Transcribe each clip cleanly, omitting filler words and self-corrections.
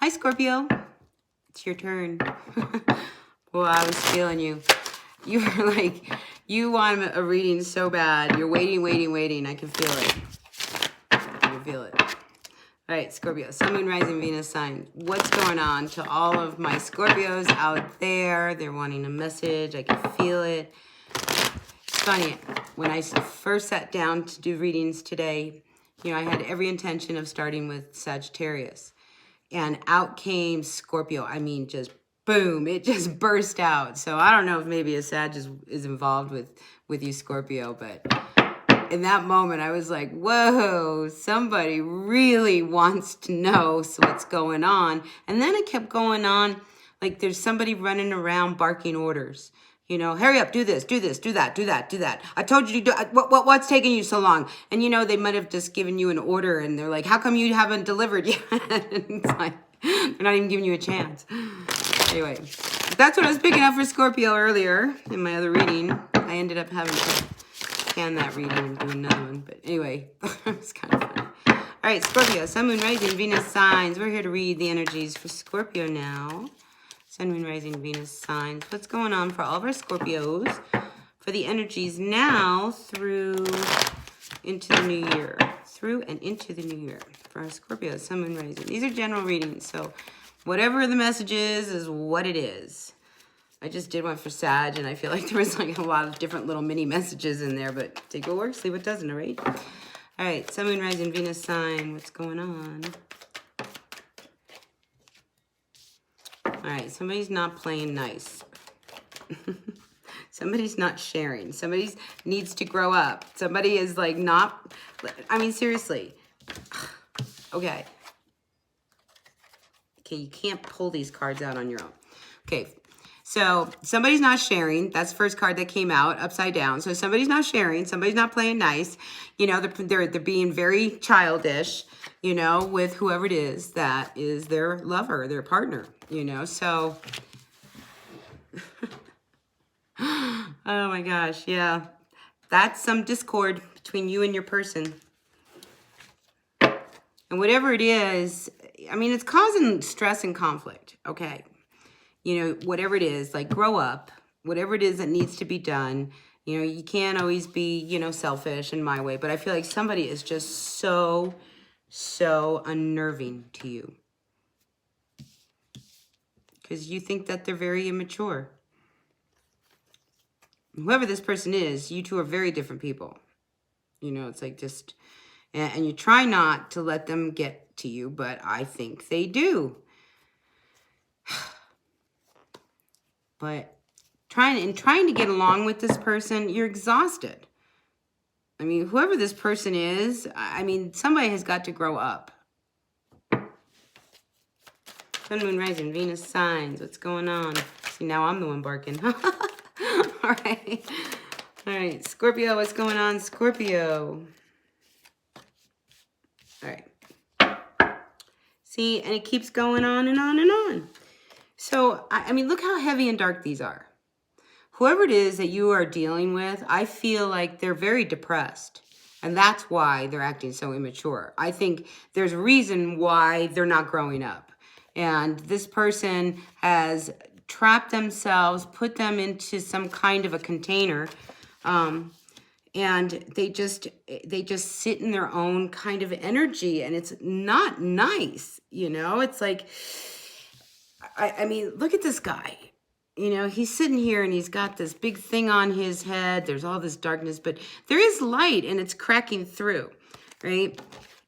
Hi, Scorpio. It's your turn. Well, I was feeling you. You were like, you want a reading so bad. You're waiting, waiting, waiting. I can feel it. I can feel it. All right, Scorpio, Sun, Moon, Rising, Venus sign. What's going on to all of my Scorpios out there? They're wanting a message. I can feel it. It's funny. When I first sat down to do readings today, you know, I had every intention of starting with Sagittarius. And out came Scorpio. I mean, just boom, it just burst out. So I don't know if maybe a Sag is involved with you, Scorpio, but in that moment, I was like, whoa, somebody really wants to know what's going on. And then it kept going on like there's somebody running around barking orders. You know, hurry up, do this, do that, do that, do that. I told you to do what's taking you so long? And you know, they might have just given you an order and they're like, how come you haven't delivered yet? It's like, they're not even giving you a chance. Anyway, that's what I was picking up for Scorpio earlier in my other reading. I ended up having to can that reading and do another one. But anyway, it's kind of funny. All right, Scorpio, Sun, Moon, Rising, Venus signs. We're here to read the energies for Scorpio now. Sun, Moon, Rising, Venus signs. What's going on for all of our Scorpios for the energies now through into the new year? Through and into the new year for our Scorpios, Sun, Moon, Rising. These are general readings, so whatever the message is what it is. I just did one for Sag, and I feel like there was like a lot of different little mini messages in there, but take what works, leave what doesn't, all right? All right, Sun, Moon, Rising, Venus sign. What's going on? All right, somebody's not playing nice. Somebody's not sharing. Somebody needs to grow up. Somebody is like not, I mean, seriously. Okay. Okay, you can't pull these cards out on your own. Okay. So somebody's not sharing. That's the first card that came out upside down. So somebody's not sharing. Somebody's not playing nice. You know, they're being very childish, you know, with whoever it is that is their lover, their partner, you know. So, oh my gosh, yeah. That's some discord between you and your person. And whatever it is, I mean, it's causing stress and conflict, okay? You know, whatever it is, like grow up, whatever it is that needs to be done. You know, you can't always be, you know, selfish in my way, but I feel like somebody is just so unnerving to you. Because you think that they're very immature. Whoever this person is, you two are very different people. You know, it's like just, and you try not to let them get to you, but I think they do. But trying to get along with this person, you're exhausted. I mean, whoever this person is, I mean, somebody has got to grow up. Sun, Moon, Rising, Venus signs. What's going on? See, now I'm the one barking. All right. All right. Scorpio, what's going on, Scorpio? All right. See, and it keeps going on and on and on. So, I mean, look how heavy and dark these are. Whoever it is that you are dealing with, I feel like they're very depressed. And that's why they're acting so immature. I think there's a reason why they're not growing up. And this person has trapped themselves, put them into some kind of a container. And they just sit in their own kind of energy. And it's not nice, you know? It's like, I mean, look at this guy. You know, he's sitting here and he's got this big thing on his head. There's all this darkness, but there is light and it's cracking through, right?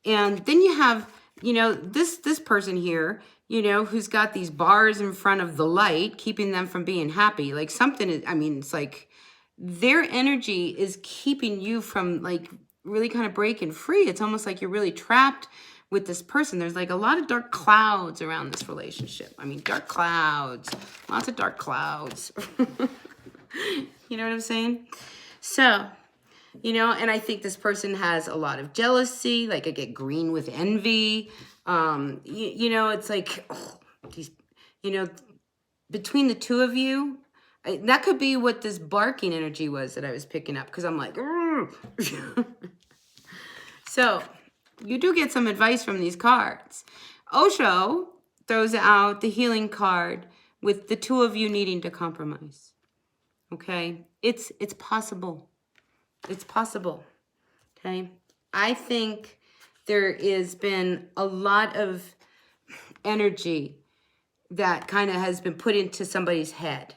And then you have, you know, this person here, you know, who's got these bars in front of the light, keeping them from being happy. Like something is, I mean, it's like their energy is keeping you from like really kind of breaking free. It's almost like you're really trapped with this person. There's like a lot of dark clouds around this relationship. I mean, dark clouds, lots of dark clouds. You know what I'm saying? So, you know, and I think this person has a lot of jealousy. Like I get green with envy. You know, it's like, oh, these, you know, between the two of you, that could be what this barking energy was that I was picking up. Because I'm like, so you do get some advice from these cards. Osho throws out the healing card with the two of you needing to compromise. Okay? It's possible. It's possible. Okay? I think there has been a lot of energy that kind of has been put into somebody's head,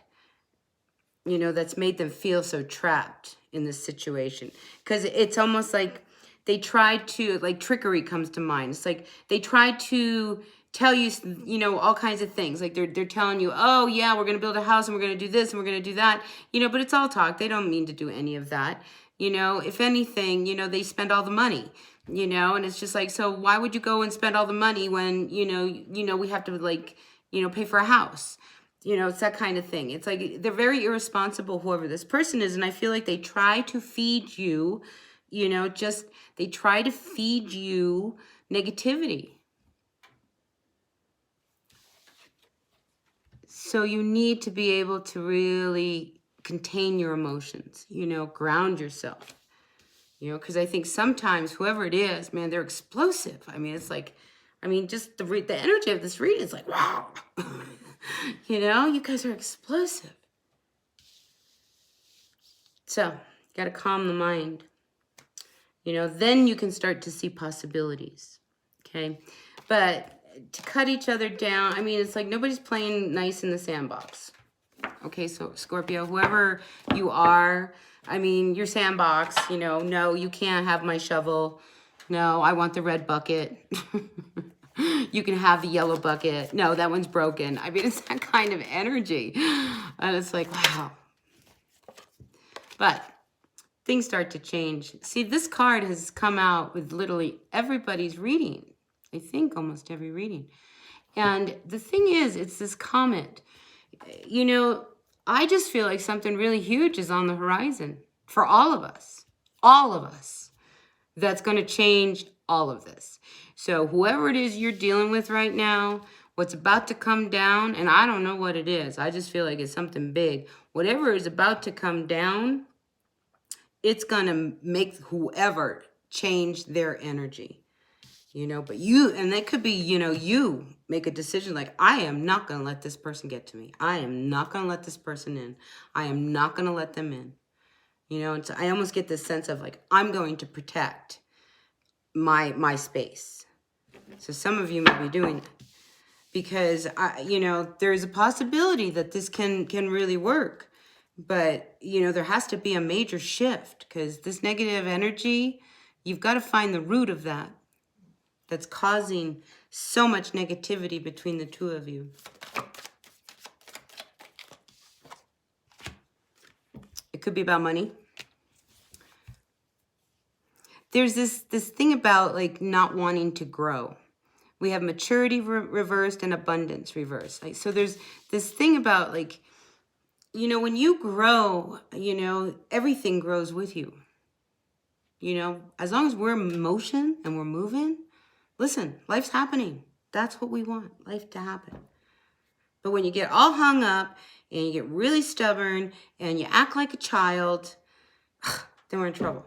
you know, that's made them feel so trapped in this situation. Because it's almost like they tried to, like, trickery comes to mind. It's like they tried to tell you, you know, all kinds of things. Like they're telling you, oh yeah, we're going to build a house and we're going to do this and we're going to do that, you know, but it's all talk. They don't mean to do any of that. You know, if anything, you know, they spend all the money, you know, and it's just like, so why would you go and spend all the money when, you know, we have to, like, you know, pay for a house? You know, it's that kind of thing. It's like they're very irresponsible, whoever this person is. And I feel like they try to feed you, you know, just they try to feed you negativity. So you need to be able to really contain your emotions, you know, ground yourself, you know, because I think sometimes whoever it is, man, they're explosive. I mean, it's like, I mean, just the energy of this reading is like, wow. You know, you guys are explosive. So, you got to calm the mind. You know, then you can start to see possibilities. Okay? But to cut each other down, I mean, it's like nobody's playing nice in the sandbox. Okay, so Scorpio, whoever you are, I mean, your sandbox, you know, no, you can't have my shovel. No, I want the red bucket. You can have the yellow bucket. No, that one's broken. I mean, it's that kind of energy. And it's like, wow. But things start to change. See, this card has come out with literally everybody's reading. I think almost every reading. And the thing is, it's this comet. You know, I just feel like something really huge is on the horizon for all of us. All of us. That's going to change all of this. So whoever it is you're dealing with right now, what's about to come down, and I don't know what it is. I just feel like it's something big. Whatever is about to come down, it's going to make whoever change their energy. You know, but you, and that could be, you know, you make a decision like, I am not going to let this person get to me. I am not going to let this person in. I am not going to let them in. You know, and so I almost get this sense of like, I'm going to protect my space. So some of you may be doing that because, you know, there's a possibility that this can really work. But, you know, there has to be a major shift because this negative energy, you've got to find the root of that. That's causing so much negativity between the two of you. It could be about money. There's this thing about like not wanting to grow. We have maturity reversed and abundance reversed. Like, so there's this thing about like, you know, when you grow, you know, everything grows with you. You know, as long as we're in motion and we're moving, listen, life's happening. That's what we want, life to happen. But when you get all hung up and you get really stubborn and you act like a child, then we're in trouble.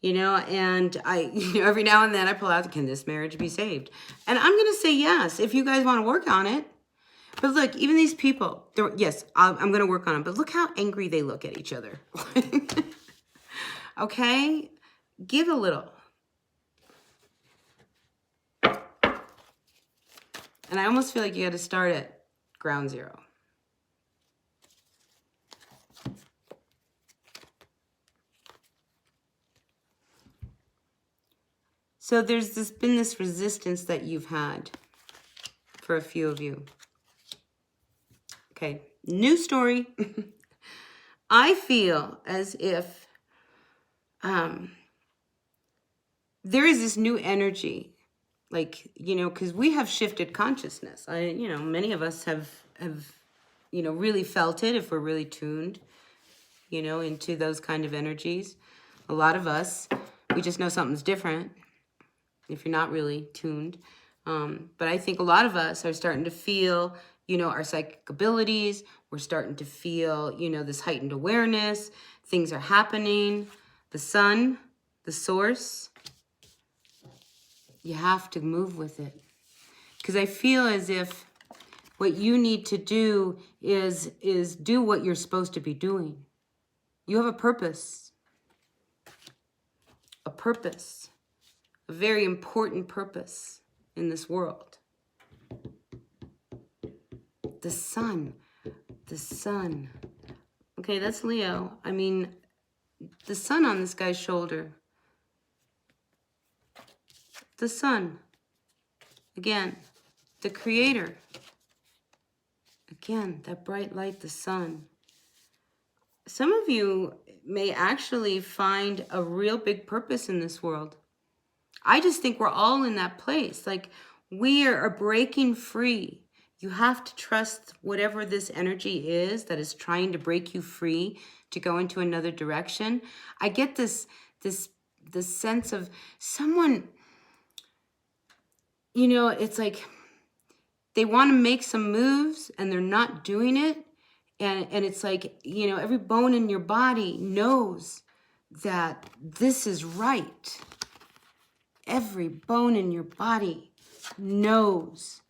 You know, and every now and then I pull out, can this marriage be saved? And I'm going to say yes, if you guys want to work on it. But look, even these people, yes, I'm going to work on them. But look how angry they look at each other. Okay? Give a little. And I almost feel like you got to start at ground zero. So there's been this resistance that you've had for a few of you. Okay, new story. I feel as if there is this new energy, like, you know, because we have shifted consciousness. You know, many of us have, you know, really felt it if we're really tuned, you know, into those kind of energies. A lot of us, we just know something's different if you're not really tuned. But I think a lot of us are starting to feel, you know, our psychic abilities. We're starting to feel, you know, this heightened awareness. Things are happening. The sun, the source, you have to move with it. Because I feel as if what you need to do is do what you're supposed to be doing. You have a purpose. A purpose. A very important purpose in this world. The sun. The sun. Okay, that's Leo. I mean, the sun on this guy's shoulder. The sun. Again, the creator. Again, that bright light, the sun. Some of you may actually find a real big purpose in this world. I just think we're all in that place. Like, we are breaking free. You have to trust whatever this energy is that is trying to break you free to go into another direction. I get this sense of someone, you know, it's like they want to make some moves and they're not doing it. And it's like, you know, every bone in your body knows that this is right. Every bone in your body knows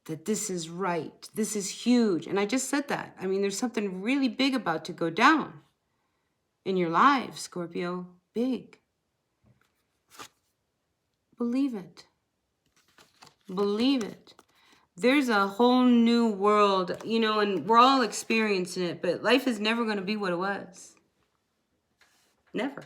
that this is right. This is huge. And I just said that. I mean, there's something really big about to go down in your life, Scorpio. Big. Believe it. Believe it. There's a whole new world, you know, and we're all experiencing it, but life is never going to be what it was. Never.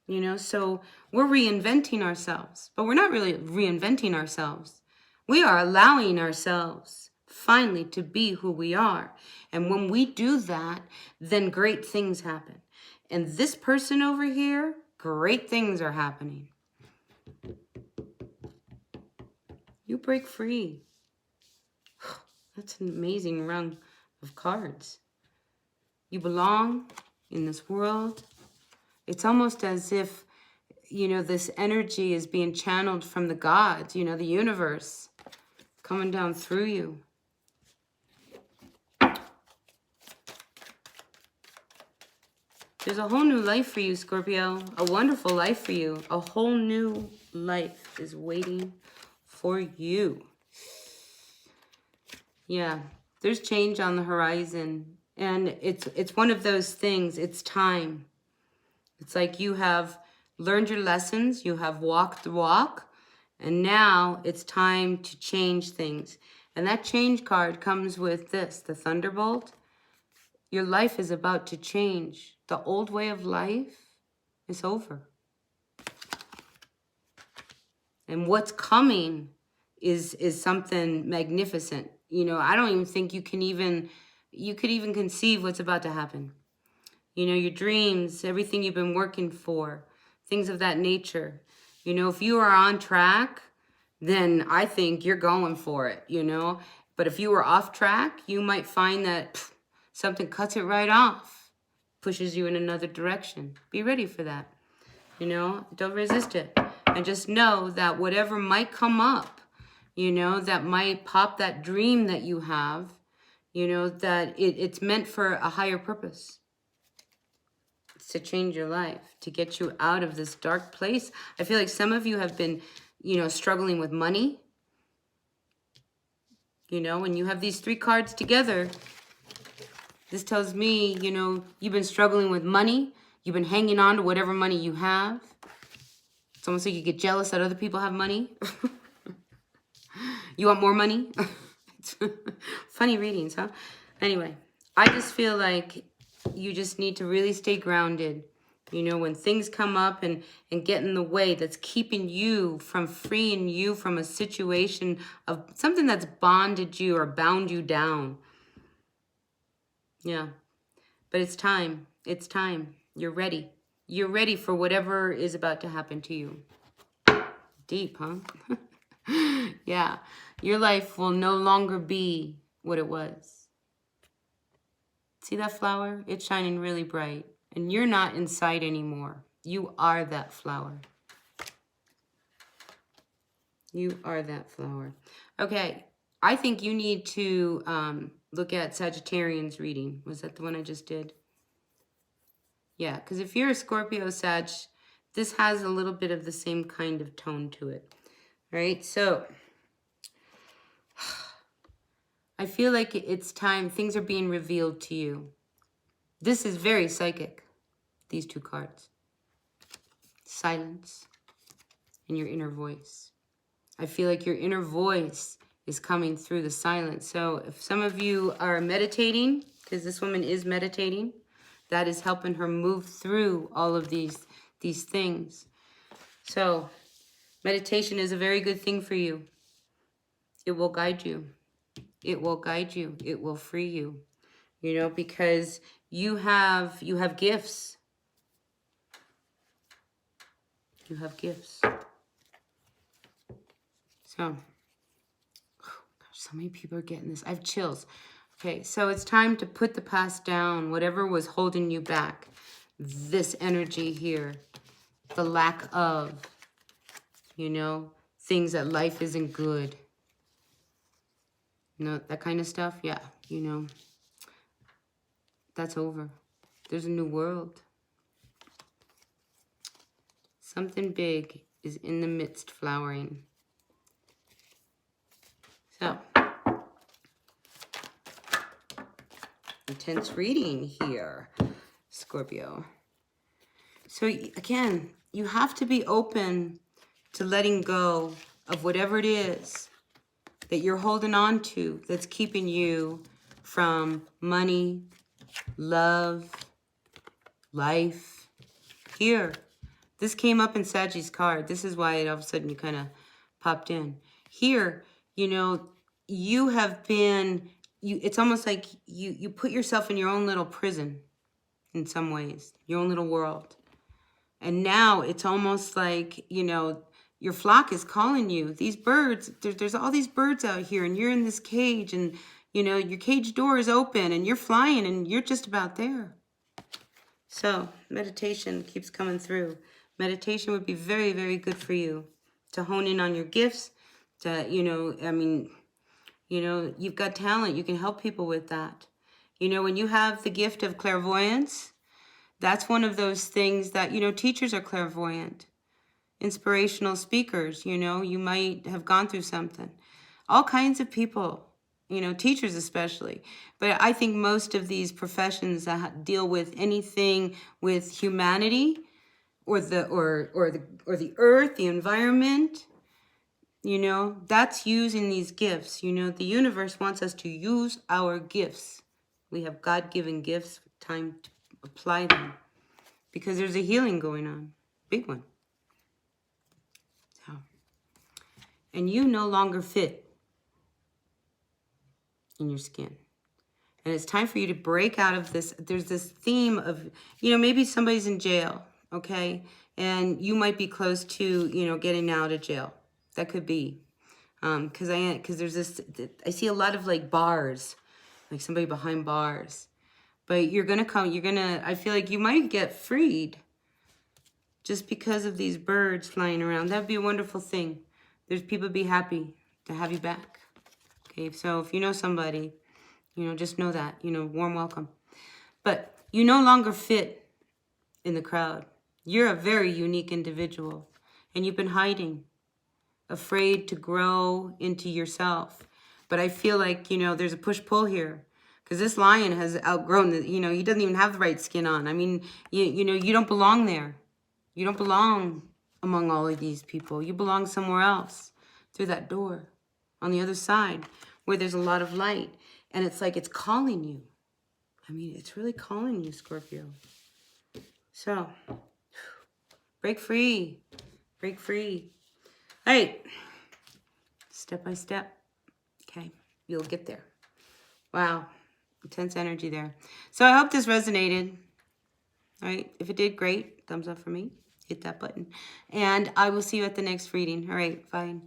You know, so we're reinventing ourselves, but we're not really reinventing ourselves. We are allowing ourselves finally to be who we are. And when we do that, then great things happen. And this person over here, great things are happening. You break free. That's an amazing rung of cards. You belong in this world. It's almost as if, you know, this energy is being channeled from the gods, you know, the universe coming down through you. There's a whole new life for you, Scorpio. A wonderful life for you. A whole new life is waiting for you. Yeah, there's change on the horizon. And it's one of those things. It's time. It's like you have learned your lessons. You have walked the walk. And now it's time to change things. And that change card comes with this, the Thunderbolt. Your life is about to change. The old way of life is over. And what's coming is something magnificent. You know, I don't even think you could even conceive what's about to happen. You know, your dreams, everything you've been working for, things of that nature. You know, if you are on track, then I think you're going for it, you know. But if you were off track, you might find that something cuts it right off, pushes you in another direction. Be ready for that. You know, don't resist it. And just know that whatever might come up, you know, that might pop that dream that you have, you know, that it's meant for a higher purpose. It's to change your life, to get you out of this dark place. I feel like some of you have been, you know, struggling with money. You know, when you have these three cards together, this tells me, you know, you've been struggling with money. You've been hanging on to whatever money you have. It's almost like you get jealous that other people have money. You want more money? Funny readings, huh? Anyway, I just feel like you just need to really stay grounded. You know, when things come up and get in the way that's keeping you from freeing you from a situation of something that's bonded you or bound you down. Yeah. But it's time. It's time. You're ready. You're ready for whatever is about to happen to you. Deep, huh? Yeah. Your life will no longer be what it was. See that flower? It's shining really bright. And you're not inside anymore. You are that flower. You are that flower. Okay. I think you need to look at Sagittarian's reading. Was that the one I just did? Yeah, because if you're a Scorpio Sag, this has a little bit of the same kind of tone to it. Right? So I feel like it's time. Things are being revealed to you. This is very psychic, these two cards. Silence and your inner voice. I feel like your inner voice is coming through the silence. So if some of you are meditating, because this woman is meditating, that is helping her move through all of these things. So meditation is a very good thing for you. It will guide you. It will guide you. It will free you. You know, because you have gifts. You have gifts. So, oh gosh, so many people are getting this. I have chills. Okay, so it's time to put the past down. Whatever was holding you back. This energy here. The lack of, you know, things that life isn't good. You know, that kind of stuff. Yeah, you know. That's over. There's a new world. Something big is in the midst flowering. So, intense reading here, Scorpio. So again, you have to be open to letting go of whatever it is that you're holding on to that's keeping you from money, love, life. Here, this came up in Saggy's card. This is why all of a sudden you kind of popped in. Here, you know, you have been, it's almost like you put yourself in your own little prison in some ways, your own little world. And now it's almost like, you know, your flock is calling you. These birds, there's all these birds out here and you're in this cage and, you know, your cage door is open and you're flying and you're just about there. So meditation keeps coming through. Meditation would be very, very good for you to hone in on your gifts, to, you know, I mean, you know, you've got talent. You can help people with that. You know, when you have the gift of clairvoyance, that's one of those things that, you know, teachers are clairvoyant. Inspirational speakers, you know, you might have gone through something. All kinds of people, you know, teachers especially. But I think most of these professions that deal with anything with humanity or the earth, the environment, you know, that's using these gifts. You know, the universe wants us to use our gifts. We have God-given gifts, time to apply them. Because there's a healing going on. Big one. So, and you no longer fit in your skin. And it's time for you to break out of this. There's this theme of, you know, maybe somebody's in jail, okay? And you might be close to, you know, getting out of jail. That could be. Because there's this, I see a lot of like bars, like somebody behind bars. But you're going to come, I feel like you might get freed just because of these birds flying around. That would be a wonderful thing. There's people be happy to have you back. Okay, so if you know somebody, you know, just know that, you know, warm welcome. But you no longer fit in the crowd. You're a very unique individual. And you've been hiding, afraid to grow into yourself. But I feel like, you know, there's a push-pull here. Because this lion has outgrown, you know, he doesn't even have the right skin on. I mean, you know, you don't belong there. You don't belong among all of these people. You belong somewhere else, through that door, on the other side, where there's a lot of light. And it's like it's calling you. I mean, it's really calling you, Scorpio. So, break free. Break free. All right. Step by step. Okay. You'll get there. Wow. Intense energy there. So I hope this resonated. All right. If it did, great. Thumbs up for me. Hit that button. And I will see you at the next reading. All right. Fine.